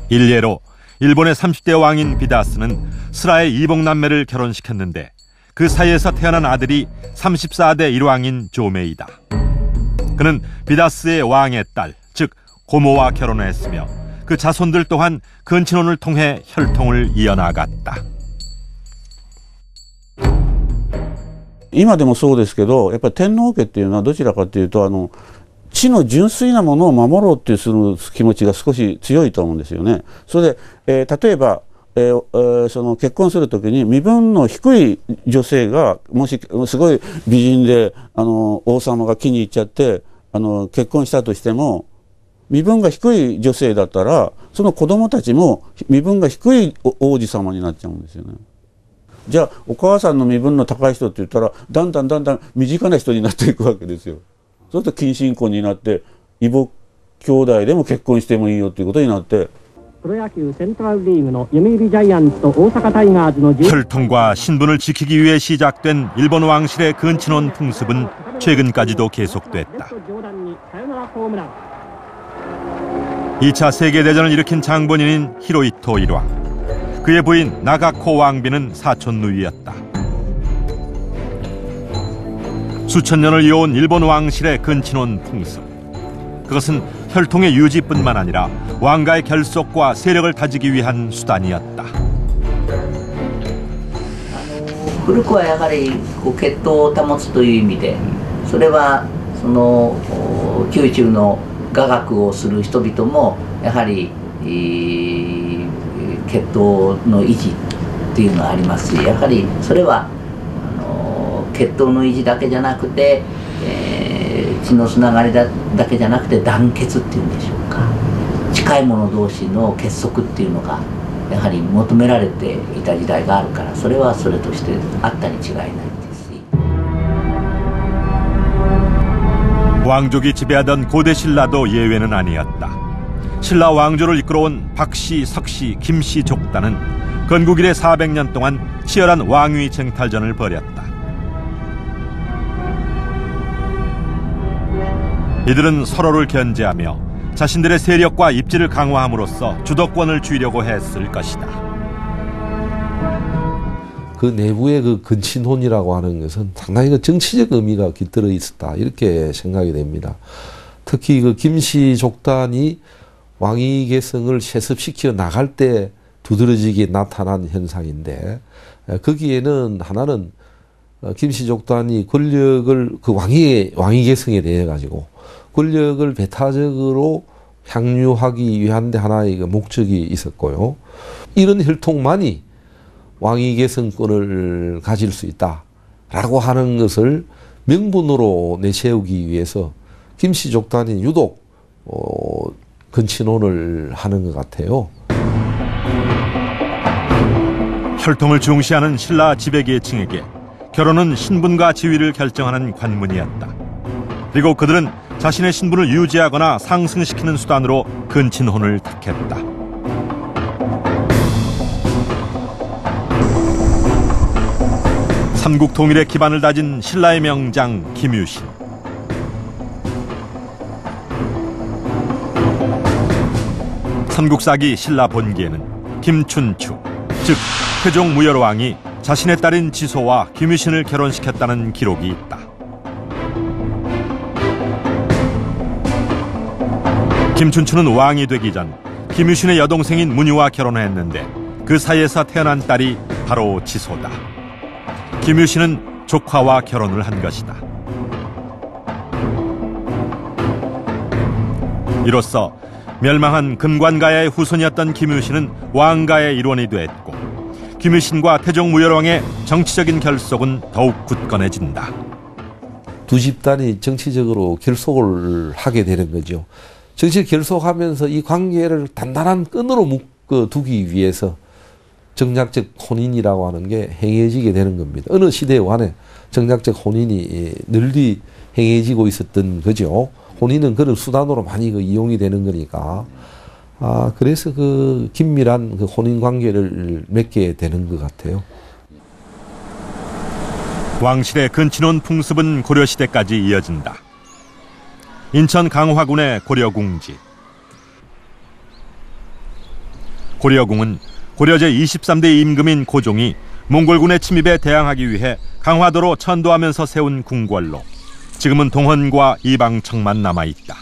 일례로 일본의 30대 왕인 비다스는 스라의 이복남매를 결혼시켰는데 그 사이에서 태어난 아들이 34대 1왕인 조메이다. 그는 비다스의 왕의 딸, 즉 고모와 결혼했으며 그 자손들 또한 근친혼을 통해 혈통을 이어나갔다. 今でもそうですけど、やっぱり天皇家っていうのはどちらかというと地の純粋なものを守ろうっていうする気持ちが少し強いと思うんですよね。それで、例えば、その結婚するときに身分の低い女性がもしすごい美人で王様が気に入っちゃって結婚したとしても、身分が低い女性だったらその子供たちも身分が低い王子様になっちゃうんですよね。じゃあお母さんの身分の高い人って言ったらだんだん身近な人になっていくわけですよ。そうすると近親婚になって異母兄弟でも結婚してもいいよということになって、 혈통과 신분을 지키기 위해 시작된 일본 왕실의 근친혼 풍습은 최근까지도 계속됐다. 2차 세계대전을 일으킨 장본인인 히로히토 1왕. 그의 부인 나가코 왕비는 사촌 누이였다. 수천 년을 이어온 일본 왕실의 근친혼 풍습. 그것은 혈통의 유지뿐만 아니라 왕가의 결속과 세력을 다지기 위한 수단이었다. 古くはやはり血統を保つという意味で、それはその宮中の雅楽をする人々もやはり血統の維持っていうのはありますし、やはりそれは血統の維持だけじゃなくて、血のつながりだけじゃなくて団結っていうんでしょうか、近い者同士の結束っていうのがやはり求められていた時代があるから、それはそれとしてあったに違いないですし。 왕족이 지배하던 고대 신라도 예외는 아니었다. 신라 왕조를 이끌어온 박씨, 석씨, 김씨 족단은 건국 이래 400년 동안 치열한 왕위 쟁탈전을 벌였다. 이들은 서로를 견제하며 자신들의 세력과 입지를 강화함으로써 주도권을 쥐려고 했을 것이다. 그 내부의 그 근친혼이라고 하는 것은 상당히 그 정치적 의미가 깃들어 있었다, 이렇게 생각이 됩니다. 특히 그 김씨 족단이 왕위 계승을 세습시켜 나갈 때 두드러지게 나타난 현상인데, 거기에는 하나는 김씨 족단이 권력을 그 왕위 계승에 대해 가지고 권력을 배타적으로 향유하기 위한 데 하나의 목적이 있었고요. 이런 혈통만이 왕위 계승권을 가질 수 있다라고 하는 것을 명분으로 내세우기 위해서 김씨 족단이 유독 근친혼을 하는 것 같아요. 혈통을 중시하는 신라 지배계층에게 결혼은 신분과 지위를 결정하는 관문이었다. 그리고 그들은 자신의 신분을 유지하거나 상승시키는 수단으로 근친혼을 택했다. 삼국 통일의 기반을 다진 신라의 명장 김유신. 삼국사기 신라 본기에는 김춘추, 즉 태종 무열왕이 자신의 딸인 지소와 김유신을 결혼시켰다는 기록이 있다. 김춘추는 왕이 되기 전 김유신의 여동생인 문유와 결혼했는데 그 사이에서 태어난 딸이 바로 지소다. 김유신은 조카와 결혼을 한 것이다. 이로써 멸망한 금관가야의 후손이었던 김유신은 왕가의 일원이 됐고, 김유신과 태종 무열왕의 정치적인 결속은 더욱 굳건해진다. 두 집단이 정치적으로 결속을 하게 되는 거죠. 정치 결속하면서 이 관계를 단단한 끈으로 묶어두기 위해서 정략적 혼인이라고 하는 게 행해지게 되는 겁니다. 어느 시대 완에 정략적 혼인이 널리 행해지고 있었던 거죠. 혼인은 그런 수단으로 많이 이용이 되는 거니까. 그래서 그 긴밀한 그 혼인 관계를 맺게 되는 것 같아요. 왕실의 근친혼 풍습은 고려시대까지 이어진다. 인천 강화군의 고려궁지. 고려궁은 고려 제23대 임금인 고종이 몽골군의 침입에 대항하기 위해 강화도로 천도하면서 세운 궁궐로 지금은 동헌과 이방청만 남아있다.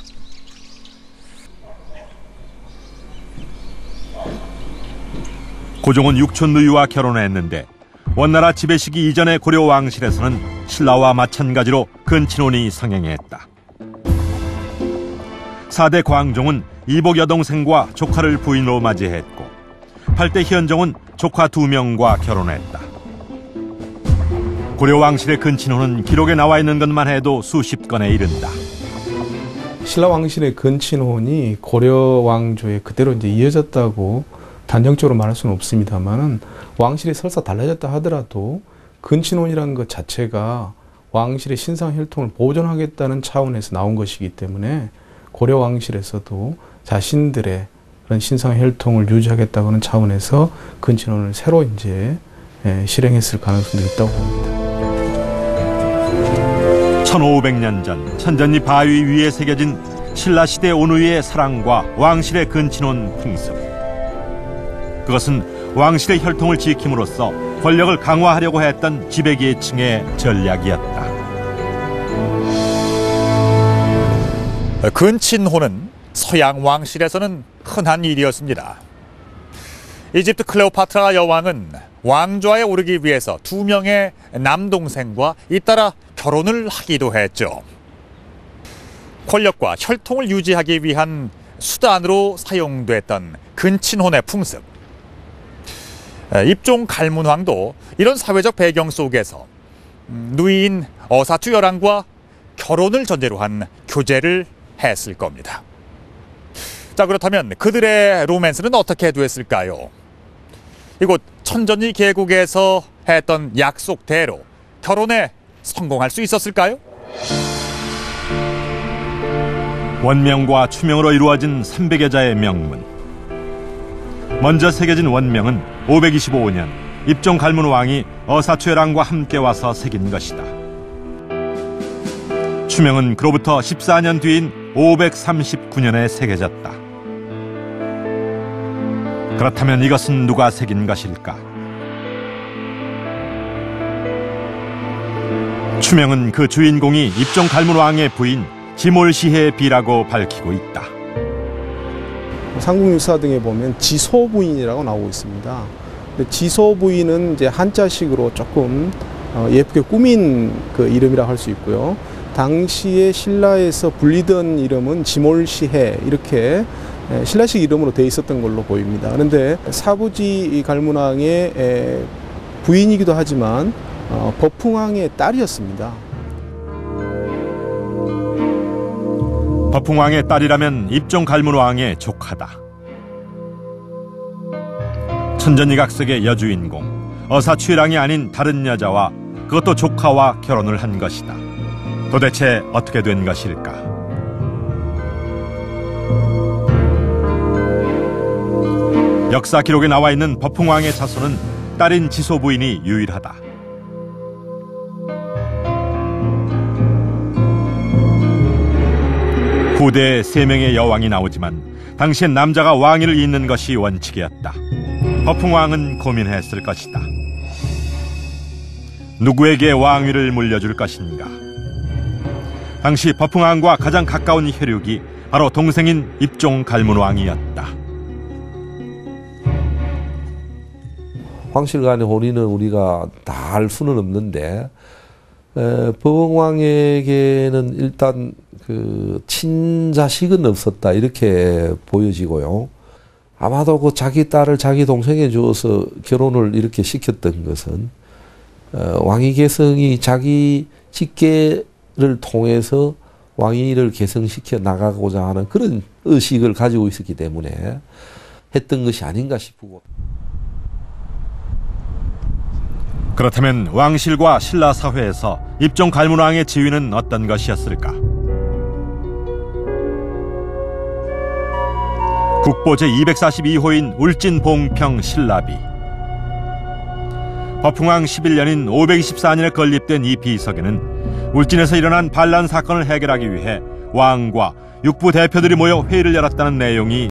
고종은 육촌 누이와 결혼했는데 원나라 지배시기 이전의 고려 왕실에서는 신라와 마찬가지로 근친혼이 성행했다. 4대 광종은 이복 여동생과 조카를 부인으로 맞이했고 8대 현종은 조카 2명과 결혼했다. 고려 왕실의 근친혼은 기록에 나와 있는 것만 해도 수십 건에 이른다. 신라 왕실의 근친혼이 고려 왕조에 그대로 이제 이어졌다고 단정적으로 말할 수는 없습니다만은 왕실이 설사 달라졌다 하더라도 근친혼이라는 것 자체가 왕실의 신상 혈통을 보존하겠다는 차원에서 나온 것이기 때문에 고려 왕실에서도 자신들의 그런 신상 혈통을 유지하겠다는 차원에서 근친혼을 새로 이제 실행했을 가능성도 있다고 봅니다. 1500년 전 천전리 바위 위에 새겨진 신라시대 온우이의 사랑과 왕실의 근친혼 풍습. 그것은 왕실의 혈통을 지킴으로써 권력을 강화하려고 했던 지배계층의 전략이었다. 근친혼은 서양 왕실에서는 흔한 일이었습니다. 이집트 클레오파트라 여왕은 왕좌에 오르기 위해서 2명의 남동생과 잇따라 결혼을 하기도 했죠. 권력과 혈통을 유지하기 위한 수단으로 사용됐던 근친혼의 풍습. 입종 갈문왕도 이런 사회적 배경 속에서 누이인 어사투 여랑과 결혼을 전제로 한 교제를 했을 겁니다. 자, 그렇다면 그들의 로맨스는 어떻게 됐을까요? 이곳 천전리 계곡에서 했던 약속대로 결혼에 성공할 수 있었을까요? 원명과 추명으로 이루어진 300여 자의 명문. 먼저 새겨진 원명은 525년 입종 갈문왕이 어사투여랑과 함께 와서 새긴 것이다. 추명은 그로부터 14년 뒤인 539년에 새겨졌다. 그렇다면 이것은 누가 새긴 것일까? 추명은 그 주인공이 입종 갈문왕의 부인 지몰시해의 비라고 밝히고 있다. 삼국유사 등에 보면 지소부인이라고 나오고 있습니다. 지소부인은 이제 한자식으로 조금 예쁘게 꾸민 그 이름이라고 할 수 있고요. 당시에 신라에서 불리던 이름은 지몰시해 이렇게 신라식 이름으로 되어 있었던 걸로 보입니다. 그런데 사부지 갈문왕의 부인이기도 하지만 버풍왕의 딸이었습니다. 버풍왕의 딸이라면 입종 갈문왕의 조카다. 천전이각석의 여주인공 어사취랑이 아닌 다른 여자와 그것도 조카와 결혼을 한 것이다. 도대체 어떻게 된 것일까? 역사 기록에 나와 있는 버풍왕의 자손은 딸인 지소부인이 유일하다. 후대에 3명의 여왕이 나오지만 당시엔 남자가 왕위를 잇는 것이 원칙이었다. 버풍왕은 고민했을 것이다. 누구에게 왕위를 물려줄 것인가? 당시 버풍왕과 가장 가까운 혈육이 바로 동생인 입종 갈문왕이었다. 황실 간의 혼인은 우리가 다 알 수는 없는데 버흥왕에게는 일단 그 친자식은 없었다 이렇게 보여지고요. 아마도 그 자기 딸을 자기 동생에 주어서 결혼을 이렇게 시켰던 것은 왕위 계승이 자기 직계를 통해서 왕위를 계승시켜 나가고자 하는 그런 의식을 가지고 있었기 때문에 했던 것이 아닌가 싶고. 그렇다면 왕실과 신라 사회에서 입종 갈문왕의 지위는 어떤 것이었을까? 국보 제242호인 울진봉평 신라비. 버풍왕 11년인 524년에 건립된 이 비석에는 울진에서 일어난 반란 사건을 해결하기 위해 왕과 육부 대표들이 모여 회의를 열었다는 내용이